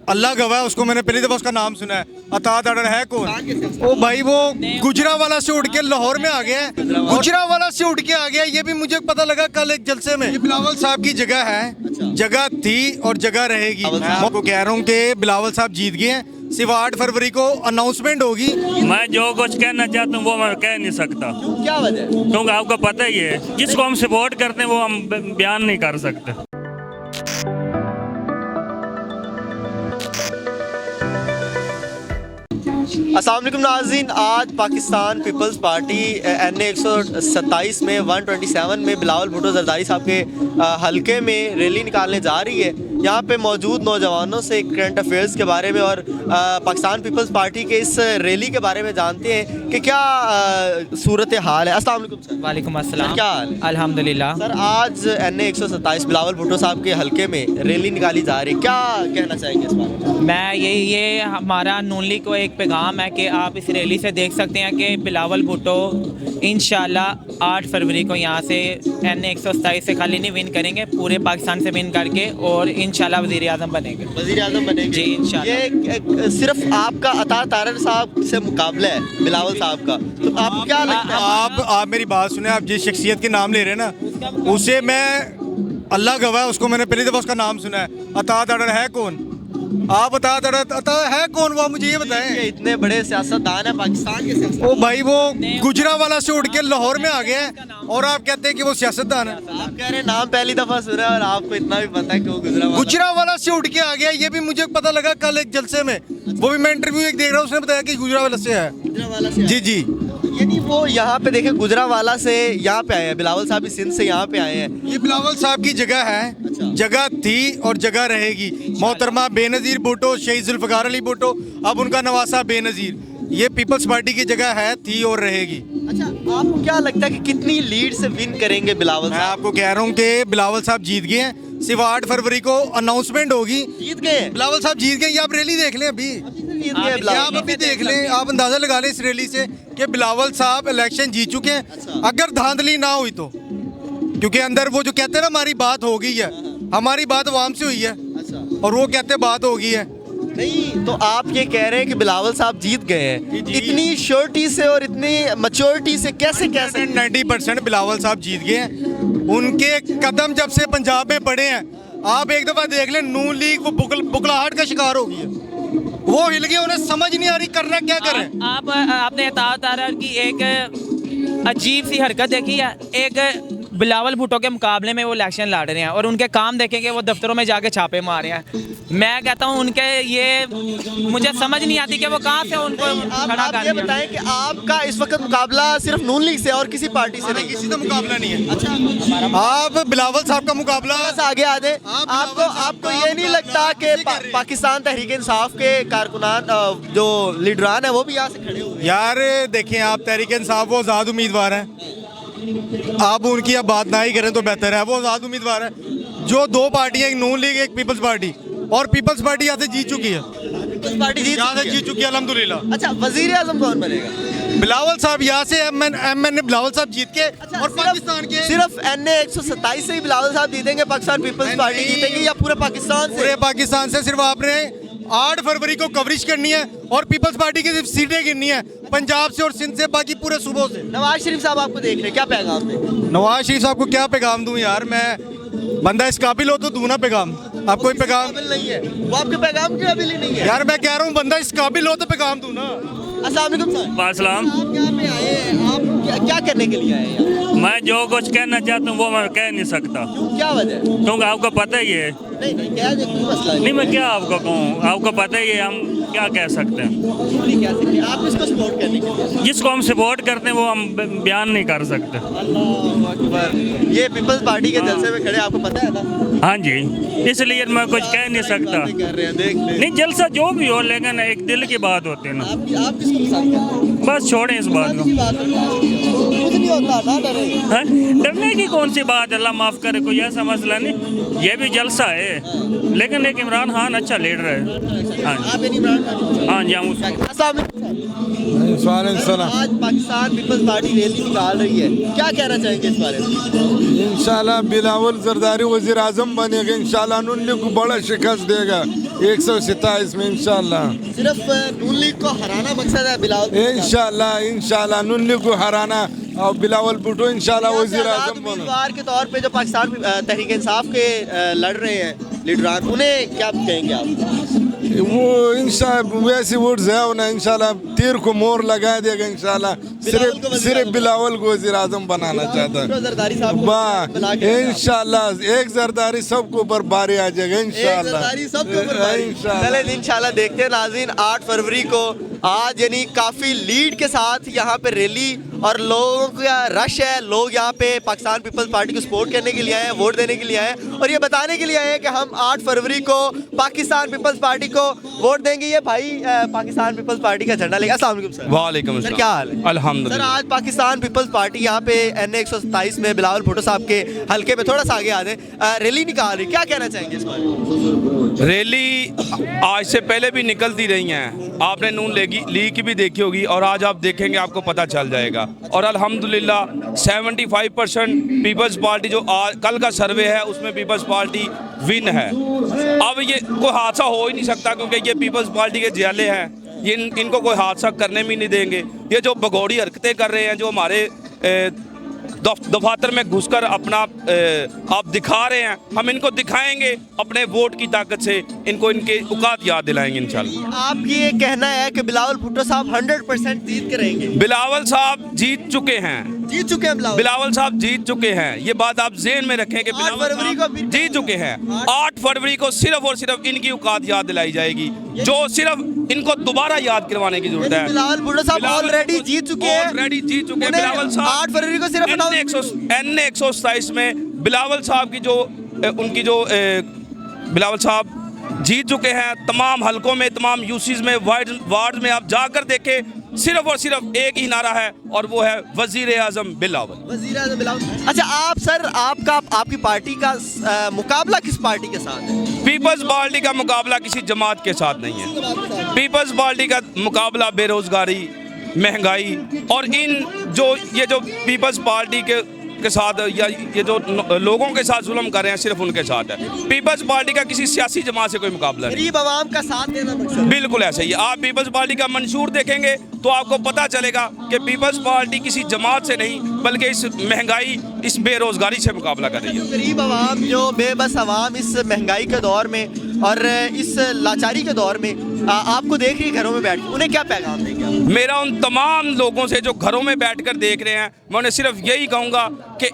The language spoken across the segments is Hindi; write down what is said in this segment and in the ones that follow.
अल्लाह गवाह है, उसको मैंने पहली दफा उसका नाम सुना है। अतात अडर है कौन? ओ भाई वो गुजरावाला से उठ के लाहौर में आ गया है, गुजरावाला से उठ के आ गया। ये भी मुझे पता लगा कल एक जलसे में। ये बिलावल साहब की जगह है, जगह थी और जगह रहेगी। मैं आपको कह रहा हूँ कि बिलावल साहब जीत गए हैं। सिर्फ 8 फरवरी को अनाउंसमेंट होगी। मैं जो कुछ कहना चाहता हूँ वो मैं कह नहीं सकता। क्या वजह? क्योंकि आपको पता ही है जिसको हम सपोर्ट करते हैं वो हम बयान नहीं कर सकते। अस्सलाम वालेकुम नाज़रीन, आज पाकिस्तान पीपल्स पार्टी NA 127 में 127 में बिलावल भुट्टो जरदारी साहब के हलके में रैली निकालने जा रही है। यहाँ पे मौजूद नौजवानों से करंट अफेयर्स के बारे में और पाकिस्तान पीपल्स पार्टी के इस रैली के बारे में जानते हैं कि क्या सूरत हाल है। अस्सलाम वालेकुम सर। वालेकुम अस्सलाम। क्या हाल है? अल्हम्दुलिल्लाह। सर आज NA 127 बिलावल भुट्टो साहब के हलके में रैली निकाली जा रही है, क्या कहना चाहेंगे इस बारे में? मैं ये हमारा नून लीग को एक पैगाम है कि आप इस रैली से देख सकते हैं कि बिलावल भुट्टो इंशाल्लाह 8 फरवरी को यहाँ से NA 127 से खाली नहीं विन करेंगे, पूरे पाकिस्तान से विन करके और इंशाल्लाह वज़ीर आज़म बनेंगे। वज़ीर आज़म बनेंगे जी इंशाल्लाह। ये सिर्फ आपका अता तारर साहब से मुकाबला है बिलावल साहब का, तो आप क्या लगता है? आप मेरी बात सुने। आप जिस शख्सियत के नाम ले रहे हैं ना, उसे मैं अल्लाह गवाह है, उसको मैंने पहली दफा उसका नाम सुना है। अतात अडर है कौन? आप अता है कौन? वो मुझे ये बताएं। इतने बड़े सियासतदान है पाकिस्तान के सियासतदान। ओ भाई वो गुजरावाला से उठ के लाहौर में आ गया है और आप कहते हैं कि वो सियासतदान है। आप कह रहे हैं नाम पहली दफा सुना है और आपको इतना भी पता है कि वो गुजरावाला से उठ के आ गया। ये भी मुझे पता लगा कल एक जलसे में। वो भी मैं इंटरव्यू एक देख रहा हूँ, उसने बताया कि गुजरावाला से है। गुजरावाला से जी जी। यानी वो यहाँ पे देखे गुजरावाला से यहाँ पे आए हैं, बिलावल साहब भी सिंध से यहाँ पे आए हैं। ये बिलावल साहब की जगह है, जगह थी और जगह रहेगी। मोहतरमा बेनज़ीर भुट्टो, शहीद जुल्फ़िकार अली भुट्टो, अब उनका नवासा बेनज़ीर, ये पीपल्स पार्टी की जगह है, थी और रहेगी। अच्छा, आपको क्या लगता है कि कितनी लीड से विन करेंगे बिलावल मैं साहब? आपको कह रहा हूँ कि बिलावल साहब जीत गए हैं। सिर्फ 8 फरवरी को अनाउंसमेंट होगी। जीत गए बिलावल साहब जीत गए। ये आप रैली देख लें अभी, जीत गए ये बिलावल आप अभी देख लें, आप अंदाजा लगा लें इस रैली से कि बिलावल साहब इलेक्शन जीत चुके हैं। अच्छा। अगर धांधली ना हुई तो, क्योंकि अंदर वो जो कहते हैं ना हमारी बात हो गई है, हमारी बात अवाम से हुई है अच्छा और वो कहते हैं बात हो गई है। नहीं, तो आप ये कह रहे हैं कि बिलावल साहब जीत गए हैं, इतनी श्योरिटी से और इतनी मैच्योरिटी से कैसे 90% बिलावल साहब जीत गए हैं। उनके कदम जब से पंजाब में पड़े हैं, आप एक दफा देख लें, नून लीग वो बुकलाहट का शिकार हो गई है। वो हिल गए, उन्हें समझ नहीं आ रही करना क्या करें। आपने अतात तारर की एक अजीब सी हरकत देखी है। एक बिलावल भुट्टो के मुकाबले में वो इलेक्शन लड़ रहे हैं और उनके काम देखेंगे, वो दफ्तरों में जाके छापे मार रहे हैं। मैं कहता हूँ उनके ये मुझे समझ नहीं आती कि वो कहाँ से उनको खड़ा कर आप ये बताएं कि आपका इस वक्त मुकाबला सिर्फ नून लीग से और किसी पार्टी से नहीं? किसी का मुकाबला नहीं है। अच्छा, आप बिलावल साहब का मुकाबला बस आगे आ जाए। आपको ये नहीं लगता कि पाकिस्तान तहरीक इंसाफ के कारकुनान जो लीडरान है वो भी यहाँ से खड़े हुए? यार देखें, आप तहरीक इंसाफ वो आज़ाद उम्मीदवार हैं, आप उनकी अब बात ना ही करें तो बेहतर है। वो आज़ाद उम्मीदवार है। जो दो पार्टियां, एक नून लीग एक पीपल्स पार्टी, और पीपल्स पार्टी यहाँ से जीत चुकी है। पीपल्स पार्टी यहाँ से जीत चुकी है अल्हम्दुलिल्लाह। अच्छा, वजीर आजम कौन बनेगा? बिलावल साहब यहाँ से MN बिलावल साहब जीत के और पाकिस्तान के सिर्फ NA 127 से ही बिलावल साहब जीतेंगे, पाकिस्तान पीपल्स पार्टी जीतेगी या पूरे पाकिस्तान से? पूरे पाकिस्तान से। सिर्फ आपने 8 फरवरी को कवरेज करनी है और पीपल्स पार्टी की सिर्फ सीटें गिननी है, पंजाब से और सिंध से, बाकी पूरे सूबों से। नवाज शरीफ साहब आपको देख रहे हैं, क्या पैगाम दें? नवाज शरीफ साहब को क्या पैगाम दूं यार? मैं बंदा इस काबिल हो तो दूं ना पैगाम। आप कोई पैगाम काबिल नहीं है, वो आपके पैगाम के काबिल ही नहीं है। यार मैं कह रहा हूँ बंदा इस काबिल हो तो पैगाम दूं ना। अस्सलाम वालेकुम सर। वालेकुम। आप यहाँ पे आए हैं, आप क्या करने के लिए आए हैं यहाँ? मैं जो कुछ कहना चाहता हूँ वो मैं कह नहीं सकता। क्यों, क्या वजह? क्योंकि आपको पता ही है। नहीं क्या है, कोई मसला नहीं, मैं क्या आपको कहूँ, आपको पता ही है, हम क्या कह सकते हैं। क्यों नहीं कह सकते? आप इसको सपोर्ट करने के लिए? जिसको हम सपोर्ट करते हैं वो हम बयान नहीं कर सकते। अल्लाह अकबर। ये पीपल्स पार्टी के जलसे में खड़े, आपको पता है ना? हाँ जी, इसलिए मैं कुछ कह नहीं सकता। कर रहे हैं, देख ले। नहीं, जलसा जो भी हो, लेकिन एक दिल की बात होती है ना। आप किसको पसंद करते हैं? बस छोड़ें इस बात को। की बात होती है। मुझे नहीं होता, ना डरे। हाँ? डरने की कौन सी बात, अल्लाह माफ़ करे, कोई ऐसा मसला नहीं, ये भी जलसा है, लेकिन एक इमरान खान अच्छा लीडर है। हाँ आप इन इमरान खान हाँ जी, हम उसको अस्सलाम वालेकुम। आज पाकिस्तान पीपल्स पार्टी रैली निकाल रही है, क्या कहना चाहेंगे इस बारे में? इंशाल्लाह बिलावल जरदारी वजीर आजम बनेगा, इंशाल्लाह नून लीग को बड़ा शिकस्त देगा 127 में इंशाल्लाह। सिर्फ नून लीग को हराना मकसद है बिलावल? इंशाल्लाह नून लीग को हराना और बिलावल भुट्टो इंशाल्लाह वजीर आजम बने। उम्मीदवार के तौर पे जो पाकिस्तान तहरीक इंसाफ के लड़ रहे हैं लीडरान, उन्हें क्या कहेंगे आप? वो इंशाल्लाह वैसे वोट्स है उन्हें, इंशाल्लाह तीर को मोर लगा देगा इंशाल्लाह। सिर्फ बिलावल को वजीर आजम बनाना चाहता है। जरदारी साहब वाह इंशाल्लाह एक जरदारी सबके ऊपर बारी आ जाएगा इंशाल्लाह। चले इंशाल्लाह देखते हैं नाज़रीन, 8 फरवरी को आज यानी काफ़ी लीड के साथ यहाँ पे रैली और लोगों का रश है। लोग यहाँ पे पाकिस्तान पीपल्स पार्टी को सपोर्ट करने के लिए आए हैं, वोट देने के लिए आए हैं और ये बताने के लिए आए हैं कि हम 8 फरवरी को पाकिस्तान पीपल्स पार्टी को वोट देंगे। ये भाई पाकिस्तान पीपल्स पार्टी का झंडा लेगा। अस्सलाम वालेकुम सर। वालेकुम सर अस्सलाम। क्या हाल है? अल्हम्दुलिल्लाह। सर आज पाकिस्तान पीपल्स पार्टी यहाँ पे NA 127 में बिलावल भुट्टो साहब के हल्के पे थोड़ा सा आगे आ जाए, रैली निकाल रही, क्या कहना चाहेंगे इस बारे? रैली आज से पहले भी निकलती रही हैं, आपने नून लीग की भी देखी होगी और आज आप देखेंगे आपको पता चल जाएगा। और अल्हम्दुलिल्लाह 75% पीपल्स पार्टी जो आज कल का सर्वे है उसमें पीपल्स पार्टी विन है। अब ये कोई हादसा हो ही नहीं सकता क्योंकि ये पीपल्स पार्टी के जियाले हैं, ये इनको कोई हादसा करने भी नहीं देंगे। ये जो भगोड़ी हरकतें कर रहे हैं, जो हमारे दफातर में घुसकर अपना आप दिखा रहे हैं, हम इनको दिखाएंगे अपने वोट की ताकत से, इनको इनके औकात याद दिलाएंगे इंशाल्लाह। आपकी ये कहना है कि बिलावल भुट्टो साहब 100% जीत के रहेंगे? बिलावल साहब जीत चुके हैं, जीत चुके हैं बिलावल साहब जीत चुके हैं। ये बात आप ज़हन में रखें कि 8 फरवरी को जीत चुके हैं। 8 फरवरी को सिर्फ और सिर्फ इनकी औकात याद दिलाई जाएगी, जो सिर्फ इनको दोबारा याद करवाने की जरूरत है। बिलावल भुट्टो साहब ऑलरेडी जीत चुके हैं, ऑलरेडी जीत चुके हैं बिलावल साहब। 8 फरवरी को सिर्फ NA 127 में बिलावल साहब की जो बिलावल साहब जीत चुके हैं। तमाम हलकों में, तमाम यूसीज में, वार्ड में आप जाकर देखें, सिर्फ और सिर्फ एक ही नारा है और वो है वजीर आजम बिलावल। वजीर आजम बिलावल। अच्छा आप सर, आपकी पार्टी का मुकाबला किस पार्टी के साथ है? पीपल्स पार्टी का मुकाबला किसी जमात के साथ नहीं है। पीपल्स पार्टी का मुकाबला बेरोजगारी, महंगाई और ये जो पीपल्स पार्टी के साथ या ये जो लोगों के साथ जुल्म कर रहे हैं, सिर्फ उनके साथ है। पीपल्स पार्टी का किसी सियासी जमात से कोई मुकाबला नहीं। गरीब आवाम का साथ देना मकसद। बिल्कुल ऐसे ही। आप पीपल्स पार्टी का मंशूर देखेंगे तो आपको पता चलेगा कि पीपल्स पार्टी किसी जमात से नहीं बल्कि इस महंगाई, इस बेरोजगारी से मुकाबला कर रही है। गरीब आवाम, जो बेबस आवाम इस महंगाई के दौर में और इस लाचारी के दौर में आपको देख रही है घरों में बैठ, उन्हें क्या पैगाम देंगे? मेरा उन तमाम लोगों से जो घरों में बैठकर देख रहे हैं, मैं उन्हें सिर्फ यही कहूँगा कि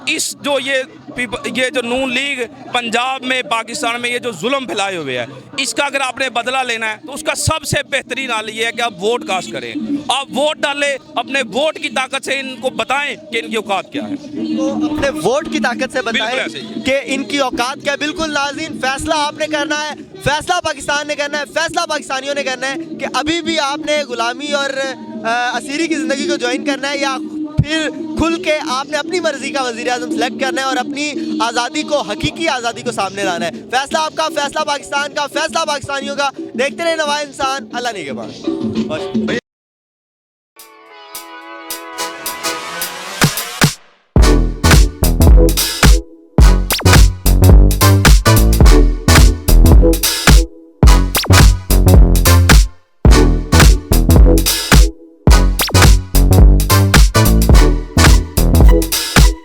ये जो नून लीग पंजाब में, पाकिस्तान में ये जो जुल्म फैलाए हुए है, इसका अगर आपने बदला लेना है तो उसका सबसे बेहतरीन हल ये है कि आप वोट कास्ट करें। आप वोट डालें, अपने वोट की ताकत से इनको बताएं कि इनकी औकात क्या है। तो अपने वोट की ताकत से बताएं कि इनकी औकात क्या है। बिल्कुल नाज़रीन, फैसला आपने करना है, फैसला पाकिस्तान ने करना है, फैसला पाकिस्तानियों ने करना है कि अभी भी आपने गुलामी और असीरी की ज़िंदगी को ज्वाइन करना है या फिर खुल के आपने अपनी मर्जी का वज़ीर आज़म सेलेक्ट करना है और अपनी आज़ादी को, हकीकी आज़ादी को सामने लाना है। फैसला आपका, फैसला पाकिस्तान का, फैसला पाकिस्तानियों का। देखते रहे नवाए इंसान, अल्लाह ने के बाद।